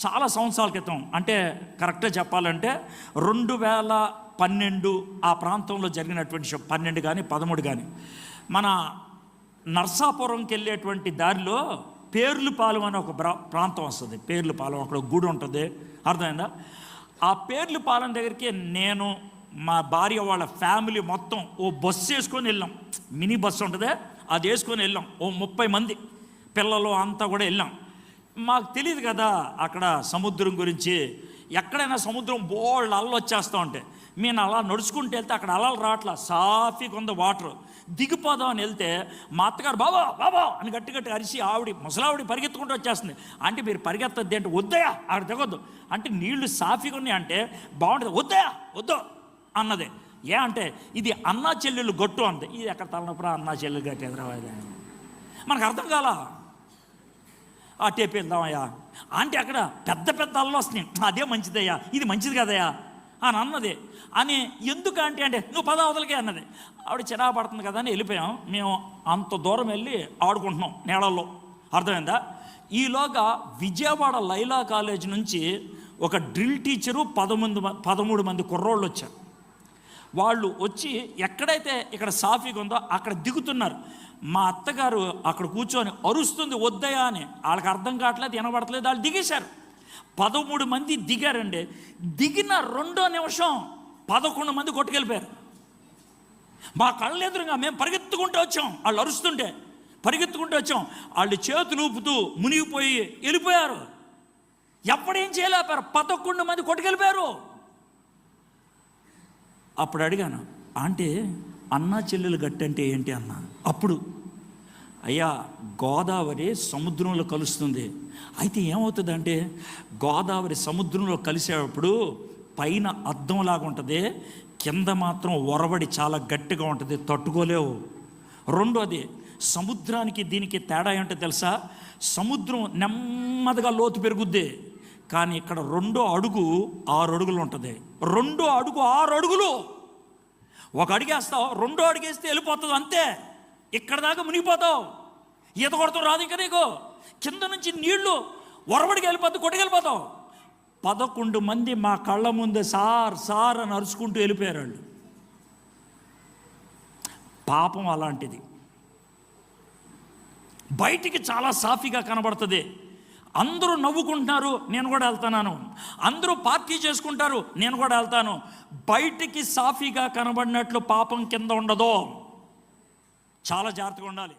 చాలా సంవత్సరాల క్రితం, అంటే కరెక్ట్గా చెప్పాలంటే 2012 ఆ ప్రాంతంలో జరిగినటువంటి 12 కానీ 13 కానీ మన నర్సాపురంకి వెళ్ళేటువంటి దారిలో పేర్లుపాలెం అని ఒక ప్రాంతం వస్తుంది. పేర్లుపాలెం, అక్కడ గుడి ఉంటుంది, అర్థమైందా? ఆ పేర్లుపాలెం దగ్గరికి నేను, మా భార్య వాళ్ళ ఫ్యామిలీ మొత్తం ఓ బస్సు వేసుకొని వెళ్ళాం. మినీ బస్సు ఉంటుంది, అది వేసుకొని వెళ్ళాం. ఓ 30 మంది పిల్లలు అంతా కూడా వెళ్ళాం. మాకు తెలియదు కదా అక్కడ సముద్రం గురించి. ఎక్కడైనా సముద్రం బోల్డ్ అలలు వచ్చేస్తూ ఉంటాయి. మేము అలా నడుచుకుంటూ వెళ్తే అక్కడ అలలు రావట్లా, సాఫీగా ఉంది వాటర్. దిగిపోదాం అని వెళ్తే మా అత్తగారు బాబా బాబా అని గట్టి గట్టి అరిసి ముసలావిడి పరిగెత్తుకుంటూ వచ్చేస్తుంది. అంటే మీరు పరిగెత్తద్ది అంటే, వద్దయా అక్కడ దిగొద్దు అంటే, నీళ్లు సాఫీగా ఉన్నాయి అంటే బాగుంటుంది, వద్దయా వద్దు అన్నదే. ఏ అంటే ఇది అన్నా చెల్లెళ్ళు గట్టు అంది. ఇది ఎక్కడ తలనప్పుడు అన్నా చెల్లెలు గట్టి ఎదురవాది మనకు అర్థం కాలా. ఆ టేపు వెళ్దామయ్యా అంటే అక్కడ పెద్ద పెద్ద అల్లు వస్తున్నాయి. అదే మంచిదయ్యా, ఇది మంచిది కదయ్యా అని అన్నది. అని ఎందుకంటే అంటే నువ్వు అవతలకే అన్నది. ఆవిడ చిరాకు పడుతుంది కదా అని వెళ్ళిపోయాం. మేము అంత దూరం వెళ్ళి ఆడుకుంటున్నాం నీళ్ళల్లో, అర్థమైందా? ఈలోగా విజయవాడ లైలా కాలేజ్ నుంచి ఒక డ్రిల్ టీచరు 13 మంది కుర్రోళ్ళు వచ్చారు. వాళ్ళు వచ్చి ఎక్కడైతే ఇక్కడ సాఫీగా ఉందో అక్కడ దిగుతున్నారు. మా అత్తగారు అక్కడ కూర్చొని అరుస్తుంది వద్దయా అని. వాళ్ళకి అర్థం కావట్లేదు, వినబడట్లేదు. వాళ్ళు దిగేశారు. 13 మంది దిగారండి. దిగిన 2వ నిమిషం 11 మంది కొట్టుకెళ్ళిపోయారు. మా కళ్ళ ఎదురుగా మేము పరిగెత్తుకుంటూ వచ్చాం. వాళ్ళు అరుస్తుంటే పరిగెత్తుకుంటూ వచ్చాం. వాళ్ళు చేతులు ఊపుతూ మునిగిపోయి వెళ్ళిపోయారు. ఎప్పుడేం చేయలేపారు, 11 మంది కొట్టుకెళ్ళిపోయారు. అప్పుడు అడిగాను, అంటే అన్నా చెల్లెలు గట్టి అంటే ఏంటి అన్న. అప్పుడు అయ్యా గోదావరి సముద్రంలో కలుస్తుంది. అయితే ఏమవుతుందంటే గోదావరి సముద్రంలో కలిసేటప్పుడు పైన అద్దంలాగా ఉంటుంది, కింద మాత్రం ఒరబడి చాలా గట్టిగా ఉంటుంది, తట్టుకోలేవు. రెండోది సముద్రానికి దీనికి తేడా ఏంటో తెలుసా? సముద్రం నెమ్మదిగా లోతు పెరుగుద్ది, కానీ ఇక్కడ 2వ అడుగు 6 అడుగులు ఉంటుంది. 2వ అడుగు 6 అడుగులు. 1 అడిగేస్తావు, 2వ అడిగేస్తే వెళ్ళిపోతుంది అంతే. ఇక్కడ దాకా మునిగిపోతావు, ఈత కొడతావు రాదు ఇంకా నీకు. కింద నుంచి నీళ్లు ఒరబడికి వెళ్ళిపోతావు, కొట్టుకెళ్ళిపోతావు. 11 మంది మా కళ్ళ ముందే సార్ సార్ అని అరుచుకుంటూ వెళ్ళిపోయారు వాళ్ళు. పాపం అలాంటిది. బయటికి చాలా సాఫీగా కనబడుతుంది, అందరూ నవ్వుకుంటున్నారు, నేను కూడా వెళ్తున్నాను. అందరూ పార్టీ చేసుకుంటారు, నేను కూడా వెళ్తాను. బయటికి సాఫీగా కనబడినట్లు పాపం కింద ఉండదు. చాలా జాగ్రత్తగా ఉండాలి.